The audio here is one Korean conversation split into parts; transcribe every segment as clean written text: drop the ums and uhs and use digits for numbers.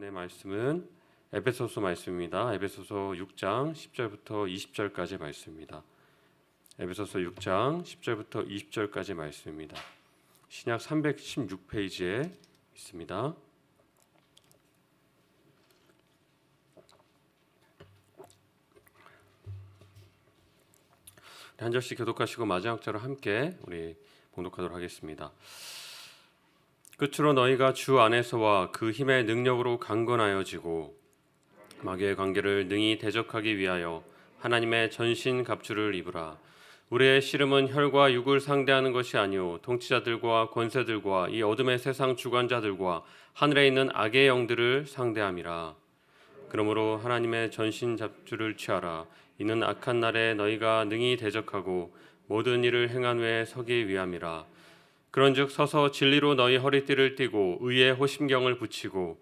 오늘 말씀은 에베소서 말씀입니다. 에베소서 6장 10절부터 20절까지 말씀입니다. 에베소서 6장 10절부터 20절까지 말씀입니다. 신약 316페이지에 있습니다. 한 절씩 교독하시고 마지막 절을 함께 우리 봉독하도록 하겠습니다. 끝으로 너희가 주 안에서와 그 힘의 능력으로 강건하여지고 마귀의 관계를 능히 대적하기 위하여 하나님의 전신 갑주를 입으라. 우리의 씨름은 혈과 육을 상대하는 것이 아니요 통치자들과 권세들과 이 어둠의 세상 주관자들과 하늘에 있는 악의 영들을 상대함이라. 그러므로 하나님의 전신 잡주를 취하라. 이는 악한 날에 너희가 능히 대적하고 모든 일을 행한 후에 서기 위함이라. 그런즉 서서 진리로 너희 허리띠를 띠고 의의 호심경을 붙이고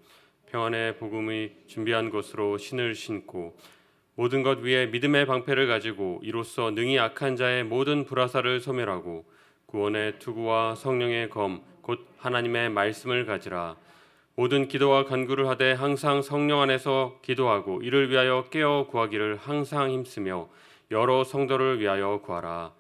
평안의 복음이 준비한 것으로 신을 신고 모든 것 위에 믿음의 방패를 가지고 이로써 능히 악한 자의 모든 불화살을 소멸하고 구원의 투구와 성령의 검 곧 하나님의 말씀을 가지라. 모든 기도와 간구를 하되 항상 성령 안에서 기도하고 이를 위하여 깨어 구하기를 항상 힘쓰며 여러 성도를 위하여 구하라.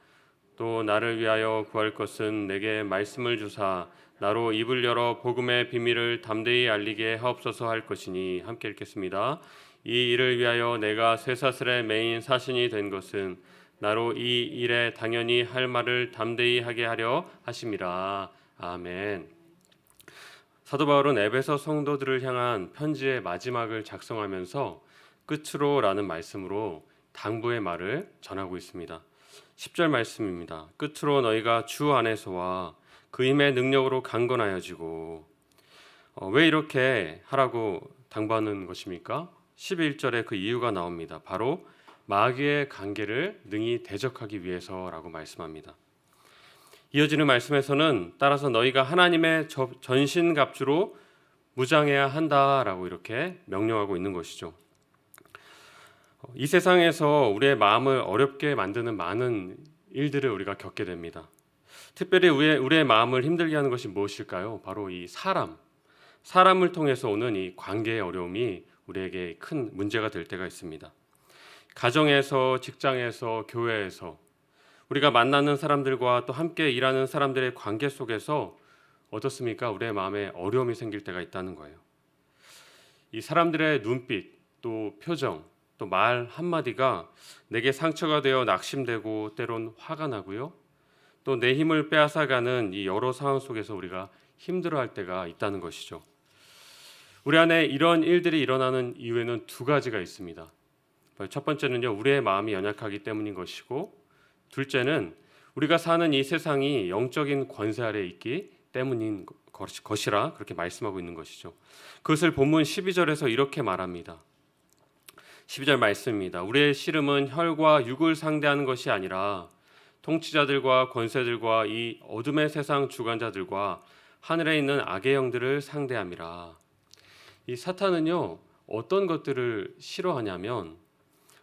또 나를 위하여 구할 것은 내게 말씀을 주사 나로 입을 열어 복음의 비밀을 담대히 알리게 하옵소서 할 것이니. 함께 읽겠습니다. 이 일을 위하여 내가 쇠사슬의 매인 사신이 된 것은 나로 이 일에 당연히 할 말을 담대히 하게 하려 하심이라. 아멘. 사도 바울은 에베소 성도들을 향한 편지의 마지막을 작성하면서 끝으로라는 말씀으로 당부의 말을 전하고 있습니다. 10절 말씀입니다. 끝으로 너희가 주 안에서와 그 힘의 능력으로 강건하여지고. 왜 이렇게 하라고 당부하는 것입니까? 11절에 그 이유가 나옵니다. 바로 마귀의 관계를 능히 대적하기 위해서라고 말씀합니다. 이어지는 말씀에서는 따라서 너희가 하나님의 전신갑주로 무장해야 한다라고 이렇게 명령하고 있는 것이죠. 이 세상에서 우리의 마음을 어렵게 만드는 많은 일들을 우리가 겪게 됩니다. 특별히 우리의 마음을 힘들게 하는 것이 무엇일까요? 바로 이 사람을 통해서 오는 이 관계의 어려움이 우리에게 큰 문제가 될 때가 있습니다. 가정에서, 직장에서, 교회에서 우리가 만나는 사람들과 또 함께 일하는 사람들의 관계 속에서 어떻습니까? 우리의 마음에 어려움이 생길 때가 있다는 거예요. 이 사람들의 눈빛, 또 표정, 또 말 한마디가 내게 상처가 되어 낙심되고 때론 화가 나고요. 또 내 힘을 빼앗아가는 이 여러 상황 속에서 우리가 힘들어할 때가 있다는 것이죠. 우리 안에 이런 일들이 일어나는 이유에는 두 가지가 있습니다. 첫 번째는요, 우리의 마음이 연약하기 때문인 것이고, 둘째는 우리가 사는 이 세상이 영적인 권세 아래에 있기 때문인 것이라 그렇게 말씀하고 있는 것이죠. 그것을 본문 12절에서 이렇게 말합니다. 12절 말씀입니다. 우리의 씨름은 혈과 육을 상대하는 것이 아니라 통치자들과 권세들과 이 어둠의 세상 주관자들과 하늘에 있는 악의 영들을 상대함이라. 이 사탄은요, 어떤 것들을 싫어하냐면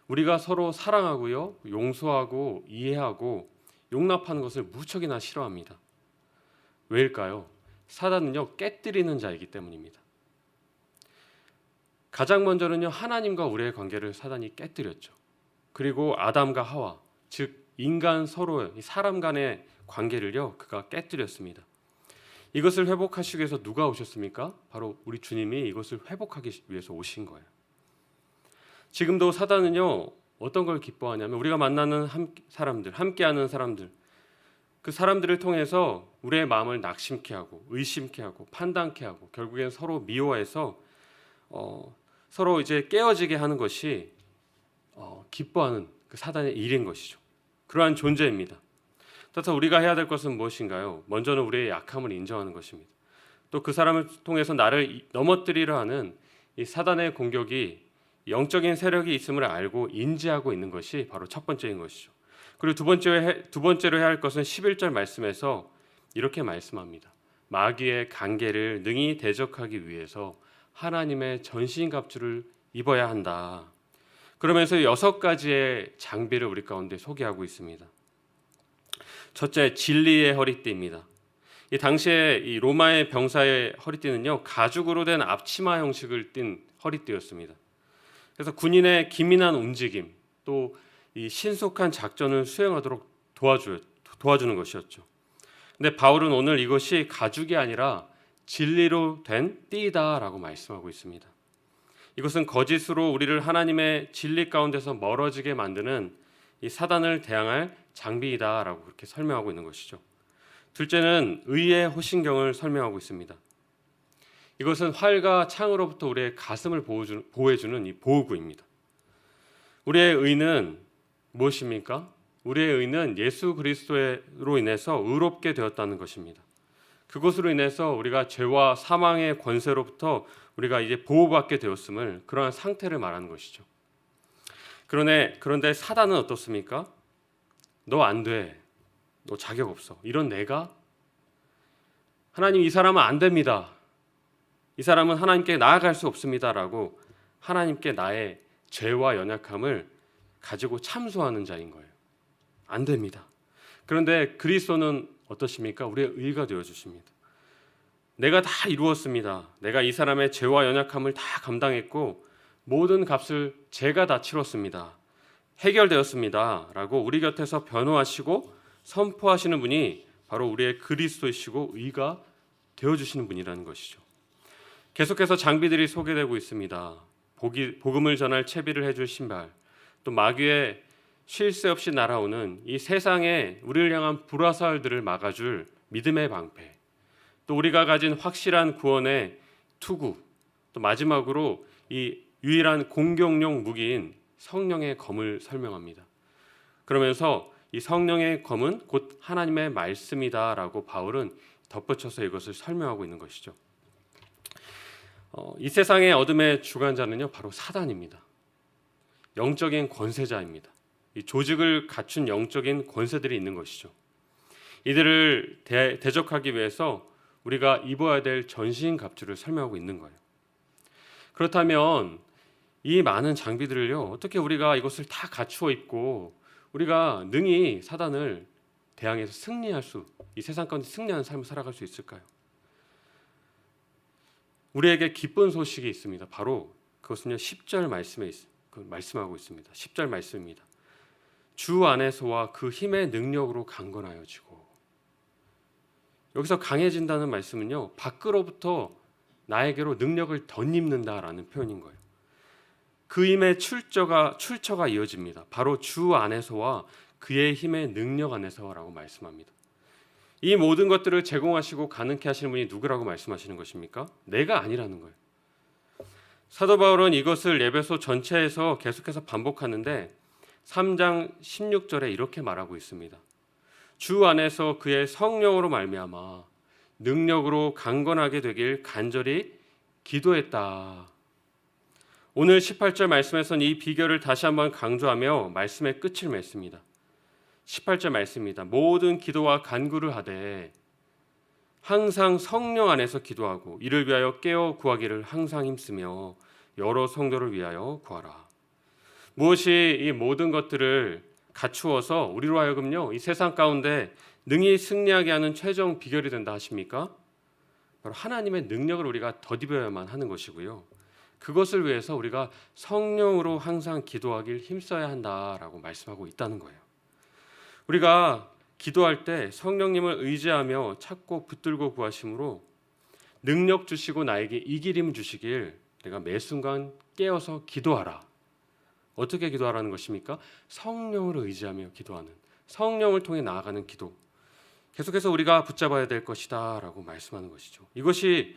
우리가 서로 사랑하고요, 용서하고 이해하고 용납하는 것을 무척이나 싫어합니다. 왜일까요? 사탄은요, 깨뜨리는 자이기 때문입니다. 가장 먼저는요, 하나님과 우리의 관계를 사탄이 깨뜨렸죠. 그리고 아담과 하와, 즉 인간 서로 사람 간의 관계를요, 그가 깨뜨렸습니다. 이것을 회복하시기 위해서 누가 오셨습니까? 바로 우리 주님이 이것을 회복하기 위해서 오신 거예요. 지금도 사단은요, 어떤 걸 기뻐하냐면 우리가 만나는 사람들, 함께하는 사람들, 그 사람들을 통해서 우리의 마음을 낙심케 하고 의심케 하고 판단케 하고 결국엔 서로 미워해서 서로 이제 깨어지게 하는 것이 기뻐하는 그 사단의 일인 것이죠. 그러한 존재입니다. 따라서 우리가 해야 될 것은 무엇인가요? 먼저는 우리의 약함을 인정하는 것입니다. 또 그 사람을 통해서 나를 넘어뜨리려 하는 이 사단의 공격이 영적인 세력이 있음을 알고 인지하고 있는 것이 바로 첫 번째인 것이죠. 그리고 두 번째로 해야 할 것은 11절 말씀에서 이렇게 말씀합니다. 마귀의 관계를 능히 대적하기 위해서 하나님의 전신갑주를 입어야 한다. 그러면서 6가지의 장비를 우리 가운데 소개하고 있습니다. 첫째, 진리의 허리띠입니다. 이 당시에 이 로마의 병사의 허리띠는요, 가죽으로 된 앞치마 형식을 띤 허리띠였습니다. 그래서 군인의 기민한 움직임, 또 이 신속한 작전을 수행하도록 도와주는 것이었죠. 근데 바울은 오늘 이것이 가죽이 아니라 진리로 된 띠다라고 말씀하고 있습니다. 이것은 거짓으로 우리를 하나님의 진리 가운데서 멀어지게 만드는 이 사단을 대항할 장비이다라고 그렇게 설명하고 있는 것이죠. 둘째는 의의 호신경을 설명하고 있습니다. 이것은 활과 창으로부터 우리의 가슴을 보호해주는 이 보호구입니다. 우리의 의는 무엇입니까? 우리의 의는 예수 그리스도로 인해서 의롭게 되었다는 것입니다. 그것으로 인해서 우리가 죄와 사망의 권세로부터 우리가 이제 보호받게 되었음을, 그러한 상태를 말하는 것이죠. 그런데 사단은 어떻습니까? 너 안 돼. 너 자격 없어. 이런 내가? 하나님, 이 사람은 안 됩니다. 이 사람은 하나님께 나아갈 수 없습니다라고 하나님께 나의 죄와 연약함을 가지고 참소하는 자인 거예요. 안 됩니다. 그런데 그리스도는 어떠십니까? 우리의 의가 되어 주십니다. 내가 다 이루었습니다. 내가 이 사람의 죄와 연약함을 다 감당했고 모든 값을 제가 다 치렀습니다. 해결되었습니다. 라고 우리 곁에서 변호하시고 선포하시는 분이 바로 우리의 그리스도이시고 의가 되어주시는 분이라는 것이죠. 계속해서 장비들이 소개되고 있습니다. 복음을 전할 채비를 해줄 신발, 또 마귀의 쉴 새 없이 날아오는 이 세상에 우리를 향한 불화살들을 막아줄 믿음의 방패, 또 우리가 가진 확실한 구원의 투구, 또 마지막으로 이 유일한 공격용 무기인 성령의 검을 설명합니다. 그러면서 이 성령의 검은 곧 하나님의 말씀이다라고 바울은 덧붙여서 이것을 설명하고 있는 것이죠. 이 세상의 어둠의 주관자는요, 바로 사단입니다. 영적인 권세자입니다. 이 조직을 갖춘 영적인 권세들이 있는 것이죠. 이들을 대적하기 위해서 우리가 입어야 될 전신 갑주를 설명하고 있는 거예요. 그렇다면 이 많은 장비들을요, 어떻게 우리가 이것을 다 갖추어 입고 우리가 능히 사단을 대항해서 이 세상 가운데 승리하는 삶을 살아갈 수 있을까요? 우리에게 기쁜 소식이 있습니다. 바로 그것은요, 10절 말씀에 말씀하고 있습니다. 10절 말씀입니다. 주 안에서와 그 힘의 능력으로 강건하여지고. 여기서 강해진다는 말씀은요, 밖으로부터 나에게로 능력을 덧입는다라는 표현인 거예요. 그 힘의 출처가 이어집니다. 바로 주 안에서와 그의 힘의 능력 안에서라고 말씀합니다. 이 모든 것들을 제공하시고 가능케 하시는 분이 누구라고 말씀하시는 것입니까? 내가 아니라는 거예요. 사도 바울은 이것을 에베소 전체에서 계속해서 반복하는데 3장 16절에 이렇게 말하고 있습니다. 주 안에서 그의 성령으로 말미암아 능력으로 강건하게 되길 간절히 기도했다. 오늘 18절 말씀에서는 이 비결을 다시 한번 강조하며 말씀의 끝을 맺습니다. 18절 말씀입니다. 모든 기도와 간구를 하되 항상 성령 안에서 기도하고 이를 위하여 깨어 구하기를 항상 힘쓰며 여러 성도를 위하여 구하라. 무엇이 이 모든 것들을 갖추어서 우리로 하여금요, 이 세상 가운데 능히 승리하게 하는 최종 비결이 된다 하십니까? 바로 하나님의 능력을 우리가 덧입어야만 하는 것이고요. 그것을 위해서 우리가 성령으로 항상 기도하길 힘써야 한다라고 말씀하고 있다는 거예요. 우리가 기도할 때 성령님을 의지하며 찾고 붙들고 구하심으로 능력 주시고 나에게 이길 힘 주시길 내가 매 순간 깨어서 기도하라. 어떻게 기도하라는 것입니까? 성령을 의지하며 기도하는, 성령을 통해 나아가는 기도. 계속해서 우리가 붙잡아야 될 것이다 라고 말씀하는 것이죠. 이것이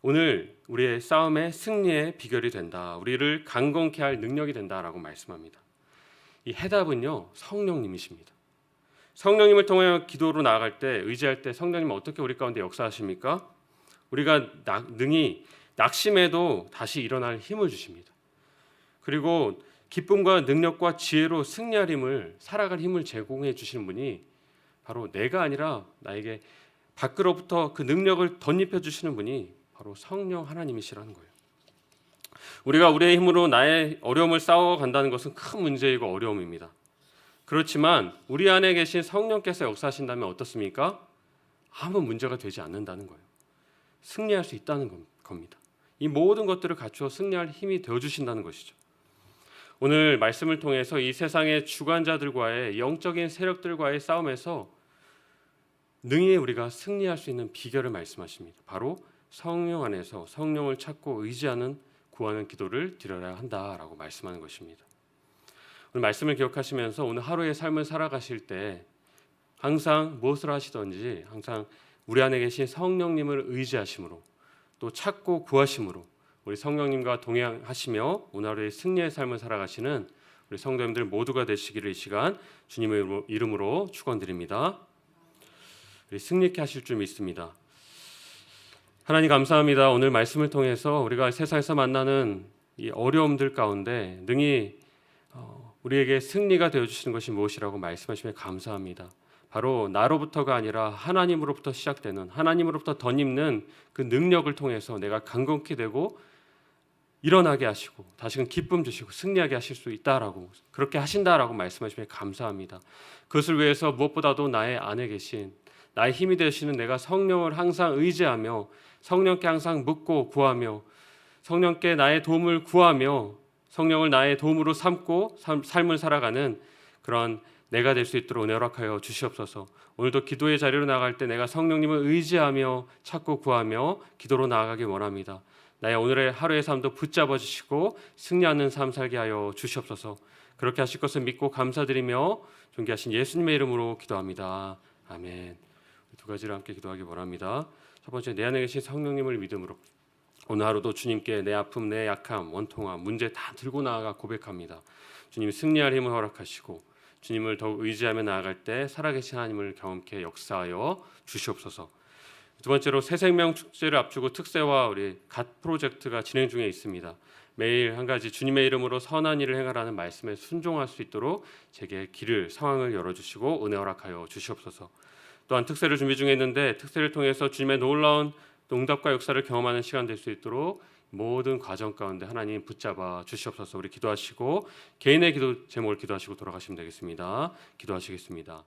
오늘 우리의 싸움의 승리의 비결이 된다. 우리를 강건케 할 능력이 된다라고 말씀합니다. 이 해답은요, 성령님이십니다. 성령님을 통해 기도로 나아갈 때, 의지할 때 성령님은 어떻게 우리 가운데 역사하십니까? 우리가 능히 낙심해도 다시 일어날 힘을 주십니다. 그리고 기쁨과 능력과 지혜로 승리할 힘을, 살아갈 힘을 제공해 주시는 분이 바로 내가 아니라 나에게 밖으로부터 그 능력을 덧입혀 주시는 분이 바로 성령 하나님이시라는 거예요. 우리가 우리의 힘으로 나의 어려움을 싸워간다는 것은 큰 문제이고 어려움입니다. 그렇지만 우리 안에 계신 성령께서 역사하신다면 어떻습니까? 아무 문제가 되지 않는다는 거예요. 승리할 수 있다는 겁니다. 이 모든 것들을 갖추어 승리할 힘이 되어주신다는 것이죠. 오늘 말씀을 통해서 이 세상의 주관자들과의 영적인 세력들과의 싸움에서 능히 우리가 승리할 수 있는 비결을 말씀하십니다. 바로 성령 안에서 성령을 찾고 의지하는 구하는 기도를 드려야 한다라고 말씀하는 것입니다. 오늘 말씀을 기억하시면서 오늘 하루의 삶을 살아가실 때 항상 무엇을 하시든지 항상 우리 안에 계신 성령님을 의지하심으로 또 찾고 구하심으로 우리 성령님과 동행하시며 오늘 하루의 승리의 삶을 살아가시는 우리 성도님들 모두가 되시기를 이 시간 주님의 이름으로 축원드립니다. 우리 승리케 하실 줄 믿습니다. 하나님 감사합니다. 오늘 말씀을 통해서 우리가 세상에서 만나는 이 어려움들 가운데 능히 우리에게 승리가 되어주시는 것이 무엇이라고 말씀하시며 감사합니다. 바로 나로부터가 아니라 하나님으로부터 시작되는 하나님으로부터 덧입는 그 능력을 통해서 내가 강건케 되고 일어나게 하시고 다시금 기쁨 주시고 승리하게 하실 수 있다라고 그렇게 하신다라고 말씀하시며 감사합니다. 그것을 위해서 무엇보다도 나의 안에 계신 나의 힘이 되시는 내가 성령을 항상 의지하며 성령께 항상 묻고 구하며 성령께 나의 도움을 구하며 성령을 나의 도움으로 삼고 삶을 살아가는 그런 내가 될 수 있도록 은혜 허락하여 주시옵소서. 오늘도 기도의 자리로 나갈 때 내가 성령님을 의지하며 찾고 구하며 기도로 나아가기 원합니다. 나의 오늘의 하루의 삶도 붙잡아 주시고 승리하는 삶 살게 하여 주시옵소서. 그렇게 하실 것을 믿고 감사드리며 존귀하신 예수님의 이름으로 기도합니다. 아멘. 두 가지를 함께 기도하기 원합니다. 첫 번째, 내 안에 계신 성령님을 믿음으로 오늘 하루도 주님께 내 아픔, 내 약함, 원통함, 문제 다 들고 나아가 고백합니다. 주님 승리할 힘을 허락하시고 주님을 더욱 의지하며 나아갈 때 살아계신 하나님을 경험케 역사하여 주시옵소서. 두 번째로 새생명 축제를 앞두고 특세와 우리 갓 프로젝트가 진행 중에 있습니다. 매일 한 가지 주님의 이름으로 선한 일을 행하라는 말씀에 순종할 수 있도록 제게 길을 상황을 열어주시고 은혜 허락하여 주시옵소서. 또한 특세를 준비 중에 있는데 특세를 통해서 주님의 놀라운 응답과 역사를 경험하는 시간 될 수 있도록 모든 과정 가운데 하나님 붙잡아 주시옵소서. 우리 기도하시고 개인의 기도 제목을 기도하시고 돌아가시면 되겠습니다. 기도하시겠습니다.